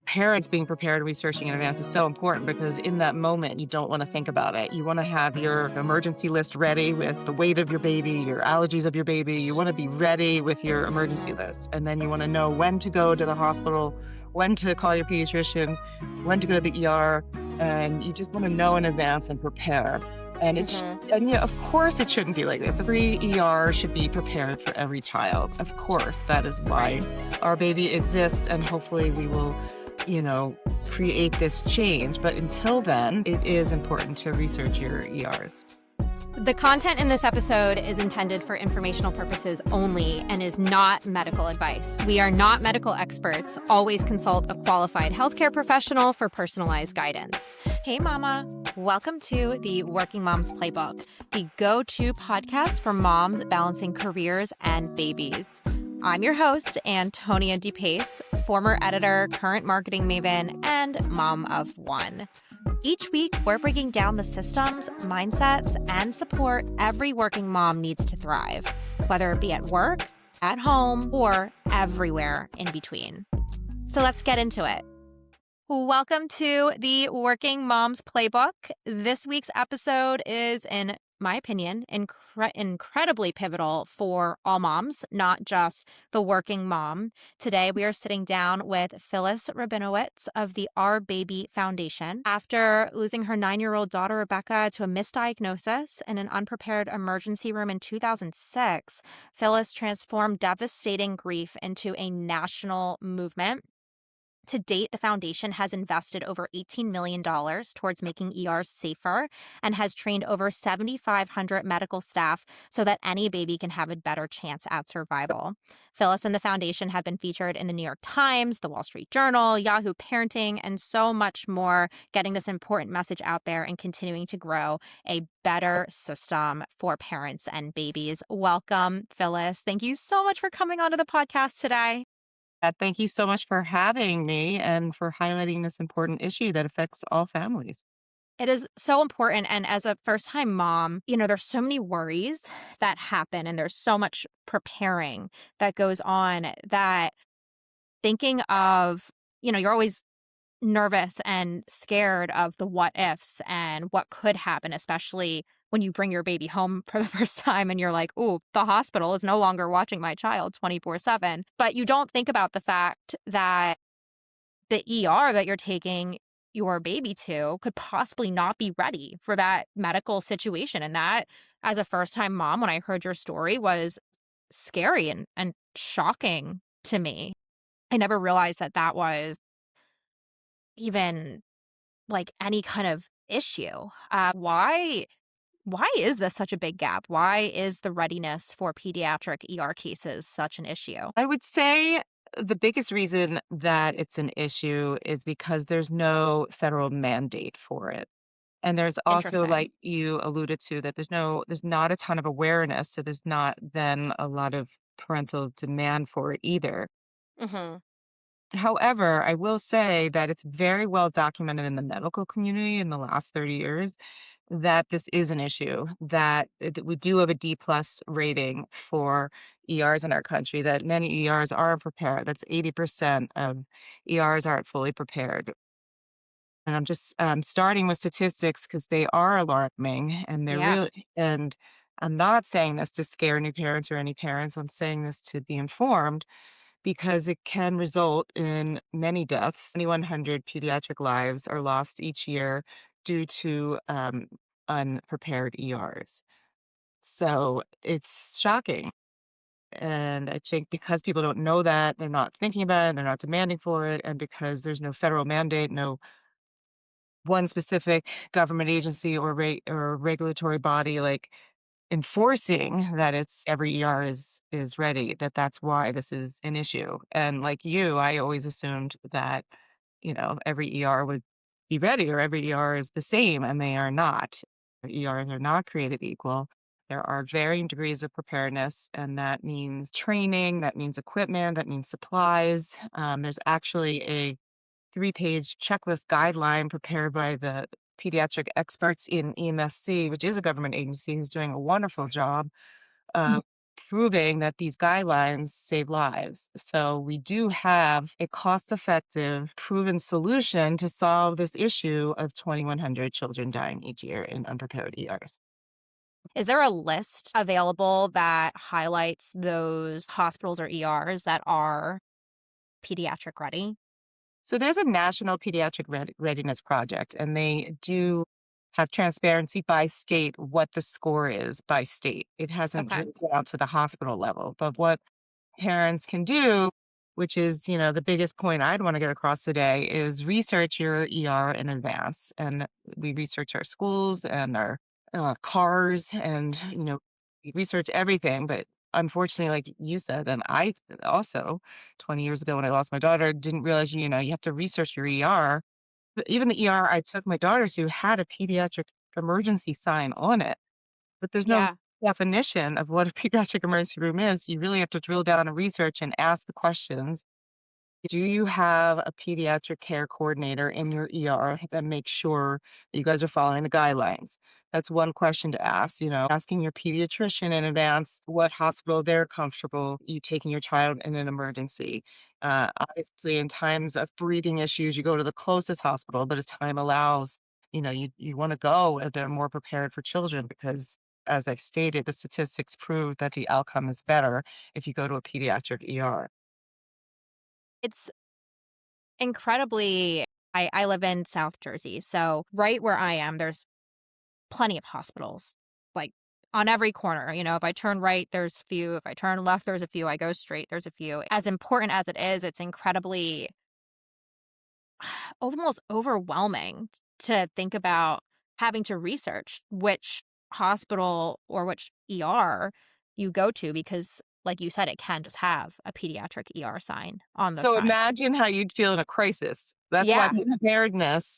Parents being prepared and researching in advance is so important because in that moment, you don't want to think about it. You want to have your emergency list ready with the weight of your baby, your allergies of your baby. You want to be ready with your emergency list. And then you want to know when to go to the hospital, when to call your pediatrician, when to go to the ER. And you just want to know in advance and prepare. And of course, it shouldn't be like this. Every ER should be prepared for every child. Of course, that is why our baby exists. And hopefully we will create this change. But until then, it is important to research your ERs. The content in this episode is intended for informational purposes only and is not medical advice. We are not medical experts. Always consult a qualified healthcare professional for personalized guidance. Hey, Mama. Welcome to the Working Moms Playbook, the go-to podcast for moms balancing careers and babies. I'm your host, Antonia DePace, former editor, current marketing maven, and mom of one. Each week, we're breaking down the systems, mindsets, and support every working mom needs to thrive, whether it be at work, at home, or everywhere in between. So let's get into it. Welcome to the Working Moms Playbook. This week's episode is, in my opinion, incredibly pivotal for all moms, not just the working mom. Today, we are sitting down with Phyllis Rabinowitz of the Our Baby Foundation. After losing her 9-year-old daughter, Rebecca, to a misdiagnosis in an unprepared emergency room in 2006, Phyllis transformed devastating grief into a national movement. To date, the foundation has invested over $18 million towards making ERs safer and has trained over 7,500 medical staff so that any baby can have a better chance at survival. Phyllis and the foundation have been featured in the New York Times, the Wall Street Journal, Yahoo Parenting, and so much more, getting this important message out there and continuing to grow a better system for parents and babies. Welcome, Phyllis. Thank you so much for coming onto the podcast today. Thank you so much for having me and for highlighting this important issue that affects all families. It is so important. And as a first-time mom, there's so many worries that happen and there's so much preparing that goes on that thinking of, you're always nervous and scared of the what ifs and what could happen, especially when you bring your baby home for the first time and you're like, ooh, the hospital is no longer watching my child 24/7. But you don't think about the fact that the ER that you're taking your baby to could possibly not be ready for that medical situation. And that, as a first-time mom, when I heard your story, was scary and shocking to me. I never realized that was even like any kind of issue. Why is this such a big gap? Why is the readiness for pediatric ER cases such an issue? I would say the biggest reason that it's an issue is because there's no federal mandate for it. And there's also, Interesting. like you alluded to, that there's not a ton of awareness. So there's not then a lot of parental demand for it either. Mm-hmm. However, I will say that it's very well documented in the medical community in the last 30 years that this is an issue, that we do have a D plus rating for ERs in our country, that many ERs are prepared. That's 80% of ERs aren't fully prepared. And I'm just starting with statistics because they are alarming and they're Yeah. really, and I'm not saying this to scare new parents or any parents. I'm saying this to be informed because it can result in many deaths. 2,100 pediatric lives are lost each year due to unprepared ERs. So it's shocking. And I think because people don't know that, they're not thinking about it, they're not demanding for it, and because there's no federal mandate, no one specific government agency or regulatory body like enforcing that it's every ER is ready, that's why this is an issue. And like you, I always assumed that, every ER would be ready or every ER is the same, and they are not. ERs are not created equal. There are varying degrees of preparedness, and that means training, that means equipment, that means supplies. There's actually a 3-page checklist guideline prepared by the pediatric experts in EMSC, which is a government agency who's doing a wonderful job uh, proving that these guidelines save lives. So we do have a cost-effective, proven solution to solve this issue of 2,100 children dying each year in unprepared ERs. Is there a list available that highlights those hospitals or ERs that are pediatric ready? So there's a national pediatric readiness project, and they do have transparency by state what the score is by state. It hasn't Okay. drilled down to the hospital level, but what parents can do, which is, the biggest point I'd want to get across today, is research your ER in advance. And we research our schools and our cars, and we research everything. But unfortunately, like you said, and I also 20 years ago when I lost my daughter, didn't realize you have to research your ER. But even the ER I took my daughter to had a pediatric emergency sign on it, but there's no Yeah. definition of what a pediatric emergency room is. You really have to drill down and research and ask the questions. Do you have a pediatric care coordinator in your ER that makes sure that you guys are following the guidelines? That's one question to ask, asking your pediatrician in advance what hospital they're comfortable you taking your child in an emergency. Obviously, in times of breathing issues, you go to the closest hospital, but as time allows, you want to go where they're more prepared for children because, as I've stated, the statistics prove that the outcome is better if you go to a pediatric ER. It's incredibly I live in South Jersey, so right where I am, there's plenty of hospitals, like, on every corner. If I turn right, there's a few. If I turn left, there's a few. I go straight, there's a few. As important as it is, it's incredibly almost overwhelming to think about having to research which hospital or which ER you go to because, like you said, it can just have a pediatric ER sign on the So front. imagine how you'd feel in a crisis. That's why Yeah. preparedness,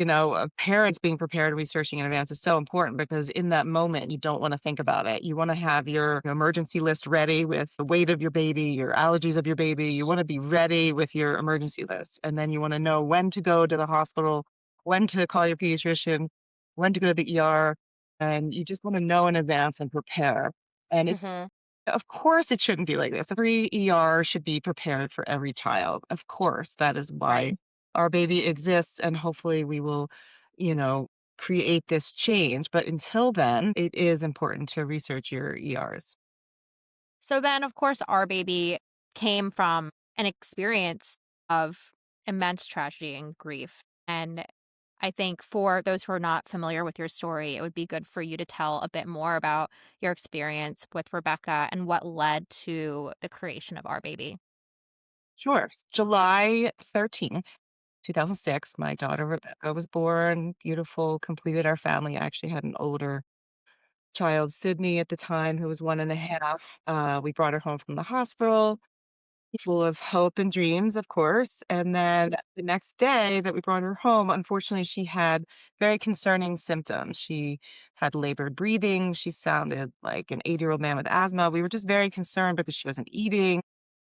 parents being prepared, researching in advance is so important because in that moment, you don't want to think about it. You want to have your emergency list ready with the weight of your baby, your allergies of your baby. You want to be ready with your emergency list. And then you want to know when to go to the hospital, when to call your pediatrician, when to go to the ER. And you just want to know in advance and prepare. And Mhm. of course, it shouldn't be like this. Every ER should be prepared for every child. Of course, that is Right. why our baby exists, and hopefully we will, you know, create this change. But until then, it is important to research your ERs. So then, of course, our baby came from an experience of immense tragedy and grief. And I think for those who are not familiar with your story, it would be good for you to tell a bit more about your experience with Rebecca and what led to the creation of our baby. Sure. July 13th, 2006, my daughter Rebecca was born, beautiful, completed our family. I actually had an older child, Sydney, at the time, who was 1.5. We brought her home from the hospital full of hope and dreams, of course. And then the next day that we brought her home, unfortunately, she had very concerning symptoms. She had labored breathing. She sounded like an 8-year-old man with asthma. We were just very concerned because she wasn't eating.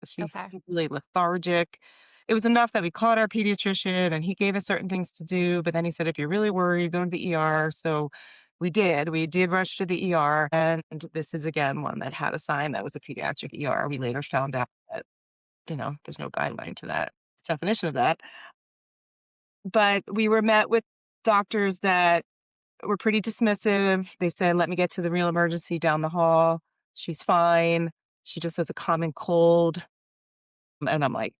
She Okay. seemed really lethargic. It was enough that we called our pediatrician and he gave us certain things to do. But then he said, if you're really worried, go to the ER. So we did. We did rush to the ER. And this is again one that had a sign that was a pediatric ER. We later found out that there's no guideline to that definition of that. But we were met with doctors that were pretty dismissive. They said, let me get to the real emergency down the hall. She's fine. She just has a common cold. And I'm like,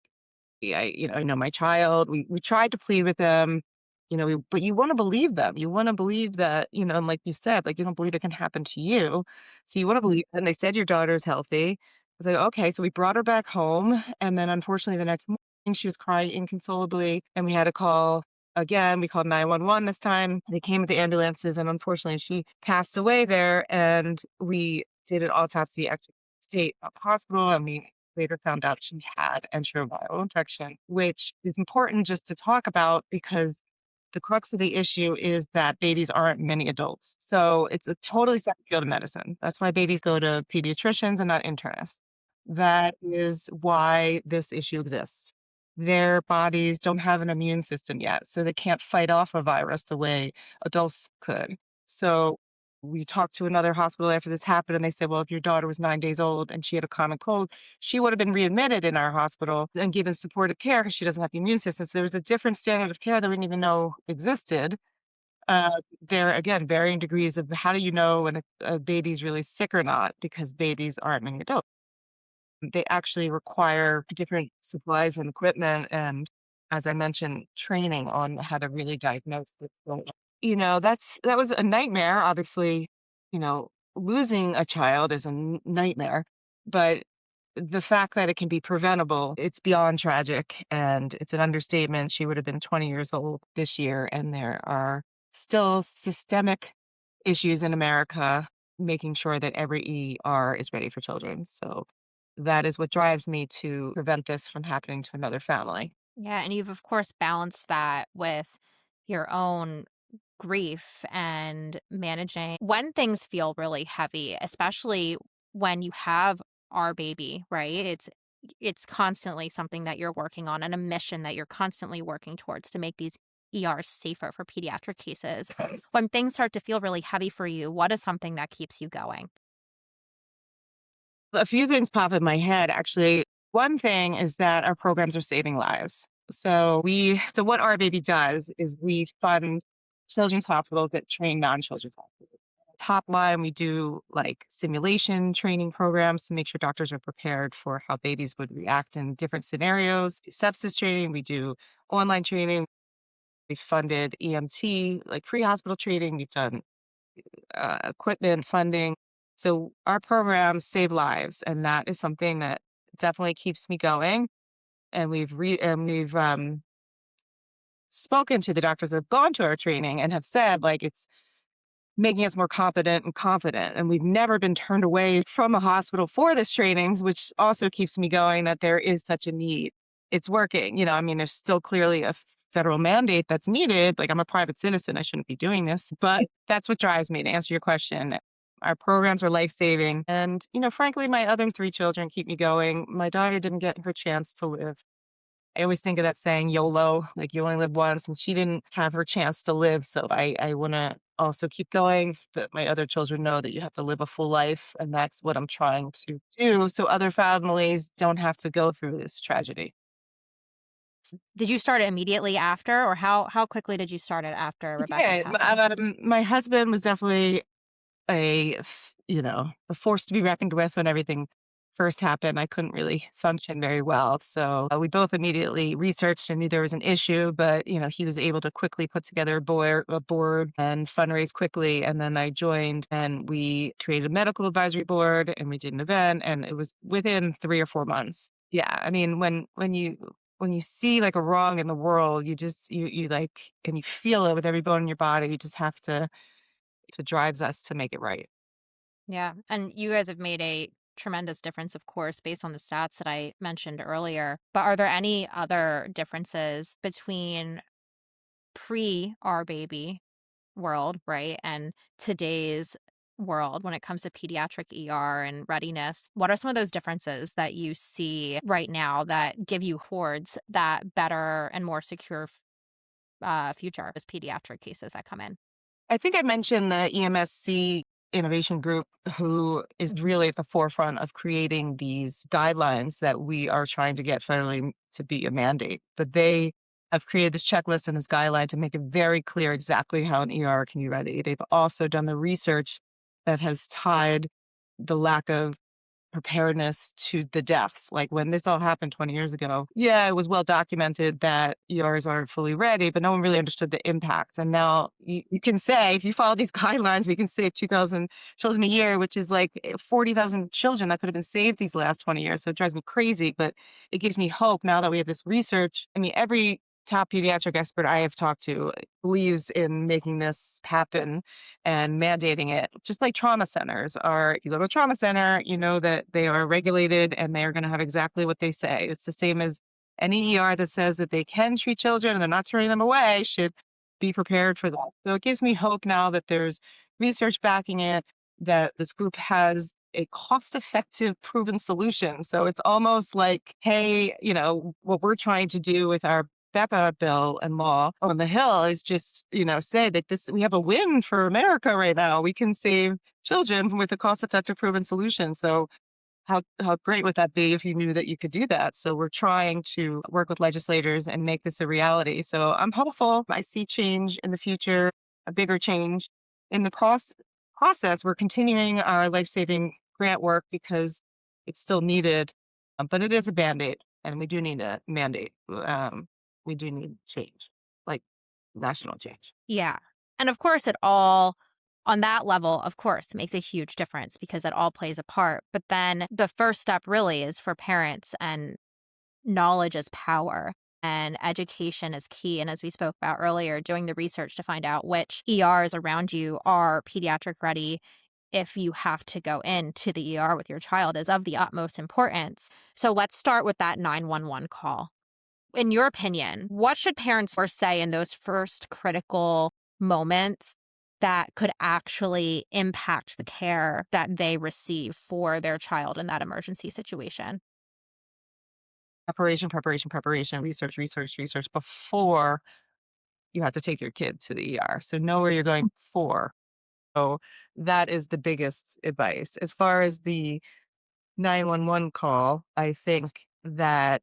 yeah, I know my child. We tried to plead with them, but you want to believe them. You want to believe that, and like you said, like you don't believe it can happen to you. So you want to believe, and they said your daughter's healthy. I was like, okay. So we brought her back home. And then unfortunately the next morning she was crying inconsolably. And we had to call again. We called 911 this time. They came with the ambulances and unfortunately she passed away there. And we did an autopsy at state hospital and we later found out she had enteroviral infection, which is important just to talk about because the crux of the issue is that babies aren't many adults. So it's a totally separate field of medicine. That's why babies go to pediatricians and not internists. That is why this issue exists. Their bodies don't have an immune system yet, so they can't fight off a virus the way adults could. So We talked to another hospital after this happened, and they said, well, if your daughter was 9 days old and she had a common cold, she would have been readmitted in our hospital and given supportive care because she doesn't have the immune system. So there was a different standard of care that we didn't even know existed. There, again, varying degrees of how do you know when a baby's really sick or not, because babies aren't many adults. They actually require different supplies and equipment and, as I mentioned, training on how to really diagnose what's going on. That was a nightmare, obviously, losing a child is a nightmare, but the fact that it can be preventable, it's beyond tragic, and it's an understatement. She would have been 20 years old this year, and there are still systemic issues in America making sure that every ER is ready for children. So that is what drives me to prevent this from happening to another family. Yeah, and you've of course balanced that with your own grief and managing when things feel really heavy, especially when you have our baby, right? It's constantly something that you're working on and a mission that you're constantly working towards to make these ERs safer for pediatric cases. When things start to feel really heavy for you, what is something that keeps you going? A few things pop in my head, actually. One thing is that our programs are saving lives. So what Our Baby does is we fund children's hospitals that train non-children's hospitals. Top line, we do like simulation training programs to make sure doctors are prepared for how babies would react in different scenarios. Sepsis training, we do online training. We funded EMT, like pre-hospital training. We've done equipment funding. So our programs save lives, and that is something that definitely keeps me going. And we've spoken to the doctors that have gone to our training and have said like it's making us more competent and confident. And we've never been turned away from a hospital for this trainings, which also keeps me going that there is such a need. It's working. I mean, there's still clearly a federal mandate that's needed. Like I'm a private citizen. I shouldn't be doing this, but that's what drives me to answer your question. Our programs are life saving. And, frankly, my other three children keep me going. My daughter didn't get her chance to live. I always think of that saying YOLO, like you only live once, and she didn't have her chance to live. So I want to also keep going, that my other children know that you have to live a full life. And that's what I'm trying to do so other families don't have to go through this tragedy. Did you start it immediately after, or how quickly did you start it after Rebecca's Yeah, passing? my husband was definitely a force to be reckoned with when everything first happened. I couldn't really function very well. So we both immediately researched and knew there was an issue, but he was able to quickly put together a board and fundraise quickly. And then I joined and we created a medical advisory board and we did an event and it was within 3 or 4 months. Yeah. I mean, when you see like a wrong in the world, you like, and you feel it with every bone in your body, you just have to, it's what drives us to make it right. Yeah, and you guys have made a tremendous difference, of course, based on the stats that I mentioned earlier. But are there any other differences between pre our baby world, right, and today's world when it comes to pediatric ER and readiness? What are some of those differences that you see right now that give you towards that better and more secure future as pediatric cases that come in? I think I mentioned the EMSC innovation group, who is really at the forefront of creating these guidelines that we are trying to get federally to be a mandate. But they have created this checklist and this guideline to make it very clear exactly how an ER can be ready. They've also done the research that has tied the lack of preparedness to the deaths. Like when this all happened 20 years ago, yeah, it was well documented that ERs aren't fully ready, but no one really understood the impact. And now you can say, if you follow these guidelines, we can save 2,000 children a year, which is like 40,000 children that could have been saved these last 20 years. So it drives me crazy, but it gives me hope now that we have this research. I mean, every top pediatric expert I have talked to believes in making this happen and mandating it. Just like trauma centers are, if you go to a trauma center, you know that they are regulated and they are going to have exactly what they say. It's the same as any ER that says that they can treat children and they're not turning them away should be prepared for that. So it gives me hope now that there's research backing it, that this group has a cost effective proven solution. So it's almost like, hey, what we're trying to do with our FEPA bill and law on the Hill is just, say that we have a win for America right now. We can save children with a cost-effective, proven solution. So how great would that be if you knew that you could do that? So we're trying to work with legislators and make this a reality. So I'm hopeful. I see change in the future, a bigger change. In the process, we're continuing our life-saving grant work because it's still needed, but it is a band-aid, and we do need a mandate. We do need change, like national change. Yeah. And of course, it all on that level, of course, makes a huge difference because it all plays a part. But then the first step really is for parents, and knowledge is power. And education is key. And as we spoke about earlier, doing the research to find out which ERs around you are pediatric ready if you have to go into the ER with your child is of the utmost importance. So let's start with that 911 call. In your opinion, what should parents first say in those first critical moments that could actually impact the care that they receive for their child in that emergency situation? Preparation, preparation, preparation, research, research, research before you have to take your kid to the ER. So know where you're going before. So that is the biggest advice. As far as the 911 call, I think that,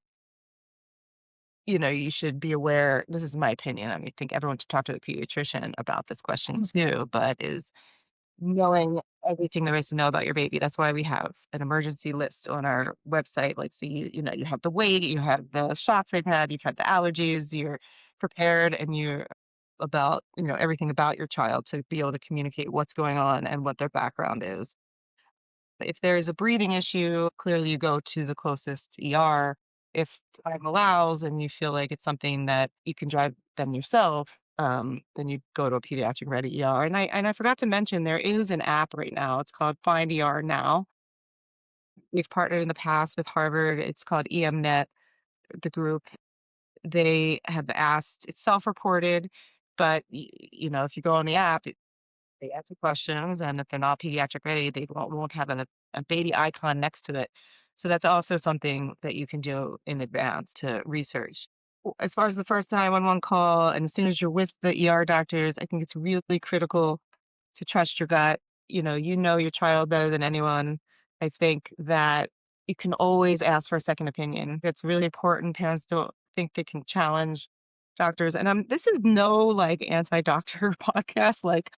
you should be aware. This is my opinion. I think everyone should talk to a pediatrician about this question too, but is knowing everything there is to know about your baby. That's why we have an emergency list on our website. Like, so you have the weight, you have the shots they've had, you've had the allergies, you're prepared, and you're about, everything about your child to be able to communicate what's going on and what their background is. If there is a breathing issue, clearly you go to the closest ER. If time allows and you feel like it's something that you can drive them yourself, then you go to a pediatric ready ER. And I forgot to mention there is an app right now. It's called Find ER Now. We've partnered in the past with Harvard. It's called EMNet, the group. They have asked, it's self-reported, but if you go on the app, they answer questions, and if they're not pediatric ready, they won't have a baby icon next to it. So that's also something that you can do in advance to research. As far as the first 911 call, and as soon as you're with the ER doctors, I think it's really critical to trust your gut. You know your child better than anyone. I think that you can always ask for a second opinion. It's really important. Parents don't think they can challenge doctors. And this is no like anti-doctor podcast. Like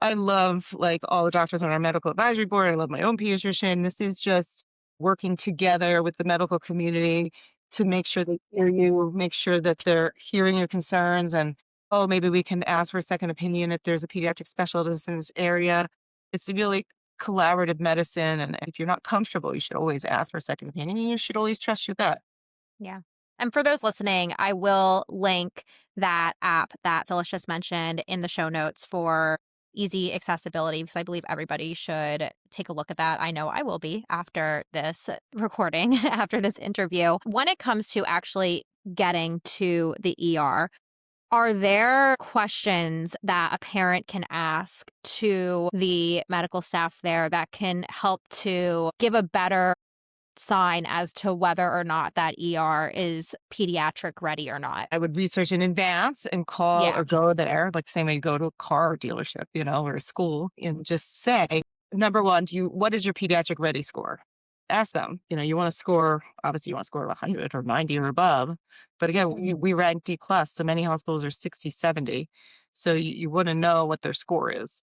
I love like all the doctors on our medical advisory board. I love my own pediatrician. This is just working together with the medical community to make sure they hear you, make sure that they're hearing your concerns, and oh, maybe we can ask for a second opinion if there's a pediatric specialist in this area. It's really collaborative medicine, and if you're not comfortable, you should always ask for a second opinion. And you should always trust your gut. Yeah. And for those listening, I will link that app that Phyllis just mentioned in the show notes for easy accessibility because I believe everybody should take a look at that. I know I will be after this recording, after this interview. When it comes to actually getting to the ER, are there questions that a parent can ask to the medical staff there that can help to give a better sign as to whether or not that ER is pediatric ready or not? I would research in advance and call Yeah. or go there, like same way you go to a car dealership, or a school, and just say, number one, what is your pediatric ready score? Ask them. You want to score, obviously you want to score 100 or 90 or above. But again, we rank D plus, so many hospitals are 60, 70. So you want to know what their score is.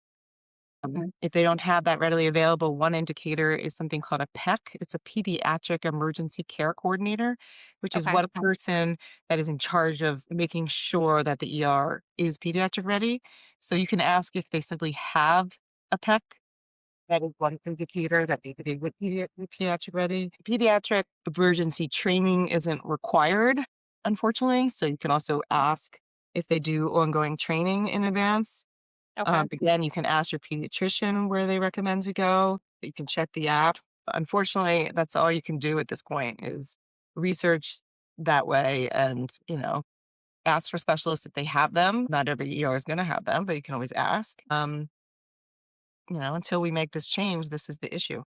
If they don't have that readily available, one indicator is something called a PEC. It's a pediatric emergency care coordinator, which is Okay. what a person that is in charge of making sure that the ER is pediatric ready. So you can ask if they simply have a PEC. That is one indicator that they could be with pediatric ready. Pediatric emergency training isn't required, unfortunately. So you can also ask if they do ongoing training in advance. Okay. Again, you can ask your pediatrician where they recommend to go. You can check the app. Unfortunately, that's all you can do at this point is research that way and, ask for specialists if they have them. Not every ER is going to have them, but you can always ask. Until we make this change, this is the issue.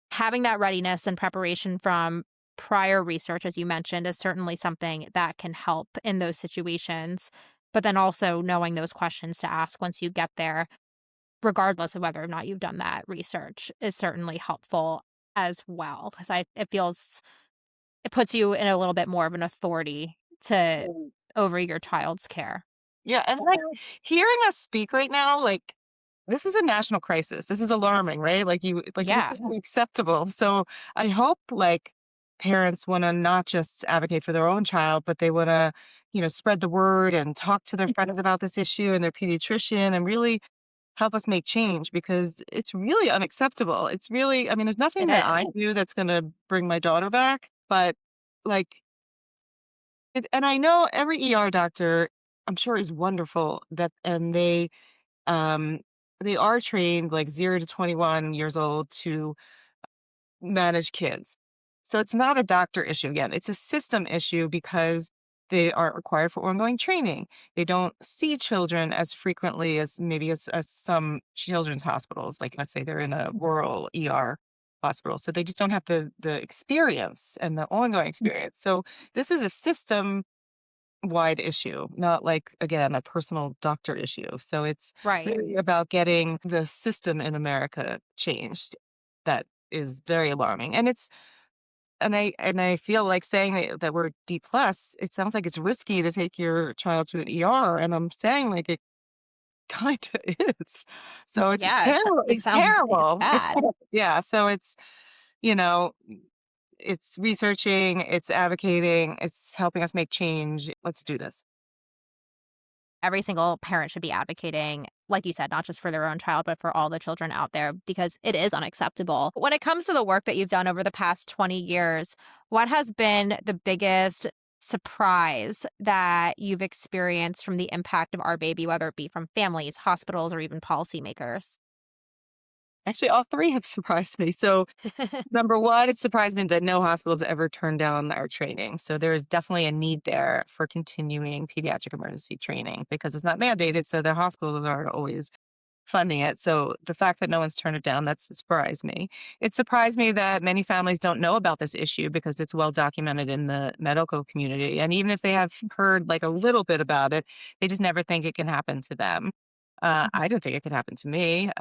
Having that readiness and preparation from prior research, as you mentioned, is certainly something that can help in those situations. But then also knowing those questions to ask once you get there, regardless of whether or not you've done that research, is certainly helpful as well. Because it puts you in a little bit more of an authority to over your child's care. Yeah, and, like, hearing us speak right now, like, this is a national crisis. This is alarming, right? This Yeah, is unacceptable. So, I hope, like, parents wanna not just advocate for their own child, but they wanna, spread the word and talk to their friends about this issue and their pediatrician and really help us make change because it's really unacceptable. It's really I mean, there's nothing it that I is. do that's gonna bring my daughter back, but, like, and I know every ER doctor, I'm sure is wonderful that and um, they are trained like 0 to 21 years old to manage kids. So it's not a doctor issue again. It's a system issue because they aren't required for ongoing training. They don't see children as frequently as maybe as some children's hospitals. Like let's say they're in a rural ER hospital. So they just don't have the experience and the ongoing experience. So this is a system wide issue, not like, again, a personal doctor issue. So it's Right. really about getting the system in America changed. That is very alarming. And I feel like saying that we're D plus, it sounds like it's risky to take your child to an ER. And I'm saying like it kind of is. So it's Yeah, terrible. it It's sounds it's terrible. It's bad. terrible. Yeah. So you know, it's researching, it's advocating, it's helping us make change. Let's do this. Every single parent should be advocating, like you said, not just for their own child, but for all the children out there because it is unacceptable. When it comes to the work that you've done over the past 20 years, what has been the biggest surprise that you've experienced from the impact of our baby, whether it be from families, hospitals, or even policymakers? Actually, all 3 have surprised me. So, number 1, it surprised me that no hospitals ever turned down our training. So, there is definitely a need there for continuing pediatric emergency training because it's not mandated, so the hospitals aren't always funding it. So, the fact that no one's turned it down, that's surprised me. It surprised me that many families don't know about this issue because it's well documented in the medical community. And even if they have heard, like, a little bit about it, they just never think it can happen to them. I didn't think it could happen to me.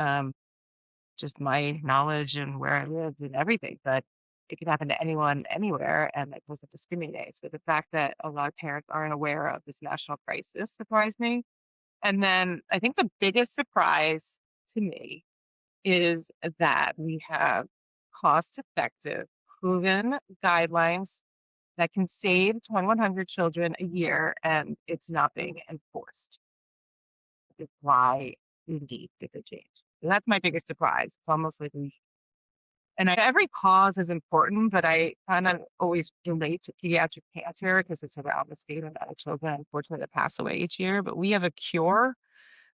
Just my knowledge and where I lived and everything, but it could happen to anyone anywhere, and it doesn't discriminate. So the fact that a lot of parents aren't aware of this national crisis surprised me. And then I think the biggest surprise to me is that we have cost-effective, proven guidelines that can save 2,100 children a year, and it's not being enforced. Is why we need the change. So that's my biggest surprise. It's almost like every cause is important, but I kind of always relate to pediatric cancer because it's around the same amount of children, unfortunately, that pass away each year. But we have a cure,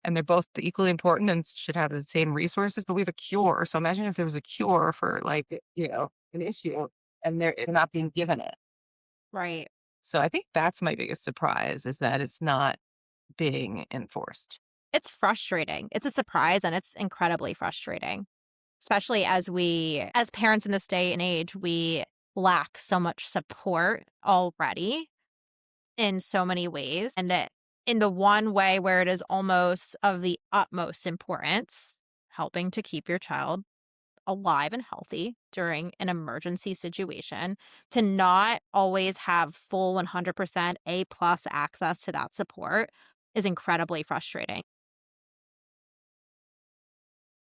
and they're both equally important and should have the same resources. But we have a cure. So imagine if there was a cure for like, an issue and they're not being given it. Right. So I think that's my biggest surprise is that it's not being enforced. It's frustrating. It's a surprise and it's incredibly frustrating, especially as parents in this day and age, we lack so much support already in so many ways. And in the one way where it is almost of the utmost importance, helping to keep your child alive and healthy during an emergency situation, to not always have full 100% A plus access to that support is incredibly frustrating.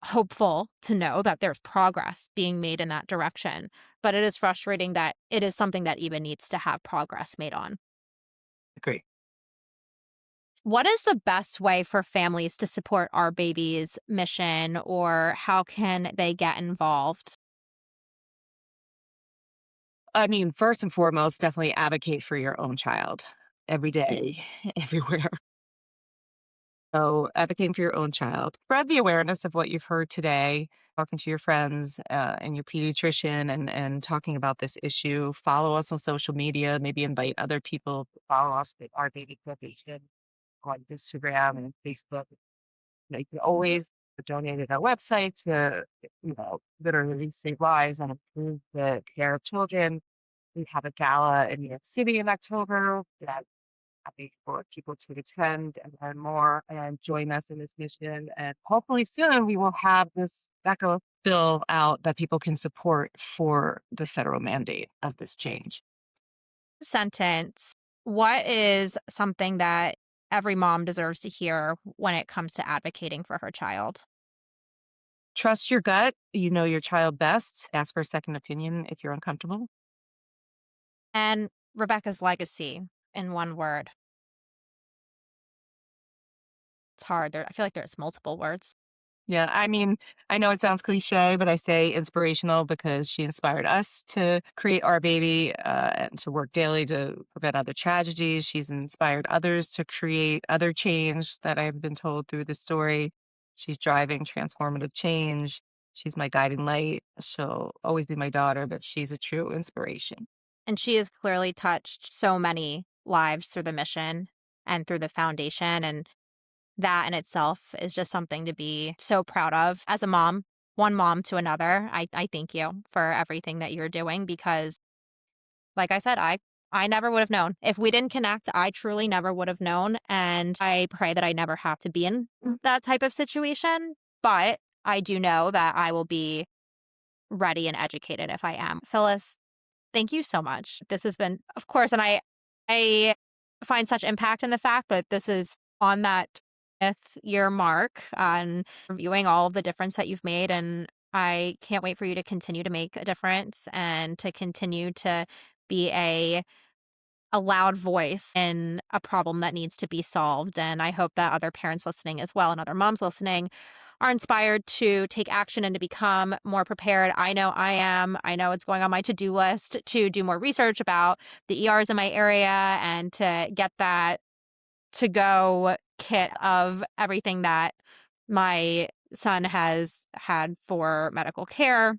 Hopeful to know that there's progress being made in that direction, but it is frustrating that it is something that even needs to have progress made on. Agree. What is the best way for families to support our baby's mission, or how can they get involved? I mean, first and foremost, definitely advocate for your own child every day, everywhere. So, advocating for your own child. Spread the awareness of what you've heard today, talking to your friends and your pediatrician and talking about this issue. Follow us on social media, maybe invite other people to follow us at Our Baby Foundation on Instagram and Facebook. You can always donate at our website to, literally save lives and improve the care of children. We have a gala in New York City in October that happy for people to attend and learn more and join us in this mission. And hopefully soon we will have this DECA bill out that people can support for the federal mandate of this change. Sentence. What is something that every mom deserves to hear when it comes to advocating for her child? Trust your gut. You know your child best. Ask for a second opinion if you're uncomfortable. And Rebecca's legacy in one word. It's hard. I feel like there's multiple words. Yeah, I mean, I know it sounds cliche, but I say inspirational because she inspired us to create our baby and to work daily to prevent other tragedies. She's inspired others to create other change that I've been told through the story. She's driving transformative change. She's my guiding light. She'll always be my daughter, but she's a true inspiration. And she has clearly touched so many lives through the mission and through the foundation. And that in itself is just something to be so proud of as a mom, one mom to another. I thank you for everything that you're doing because, like I said, I never would have known. If we didn't connect, I truly never would have known. And I pray that I never have to be in that type of situation. But I do know that I will be ready and educated if I am. Phyllis, thank you so much. This has been, of course, and I find such impact in the fact that this is on that 20th-year mark on reviewing all of the difference that you've made. And I can't wait for you to continue to make a difference and to continue to be a loud voice in a problem that needs to be solved. And I hope that other parents listening as well and other moms listening are inspired to take action and to become more prepared. I know I am. I know it's going on my to-do list to do more research about the ERs in my area and to get that to-go kit of everything that my son has had for medical care,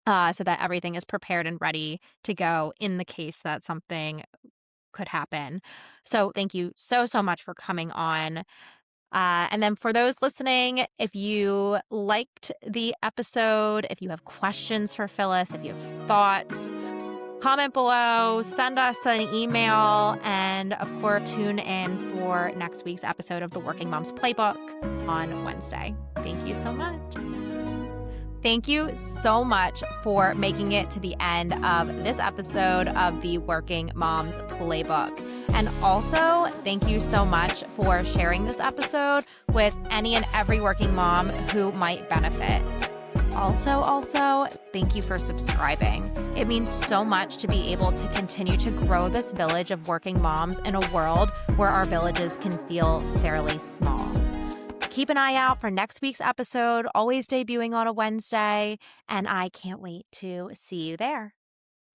so that everything is prepared and ready to go in the case that something could happen. So thank you so, so much for coming on. And then for those listening, if you liked the episode, if you have questions for Phyllis, if you have thoughts, comment below, send us an email, and of course, tune in for next week's episode of the Working Moms Playbook on Wednesday. Thank you so much. Thank you so much for making it to the end of this episode of the Working Moms Playbook. And also, thank you so much for sharing this episode with any and every working mom who might benefit. Also, thank you for subscribing. It means so much to be able to continue to grow this village of working moms in a world where our villages can feel fairly small. Keep an eye out for next week's episode, always debuting on a Wednesday, and I can't wait to see you there.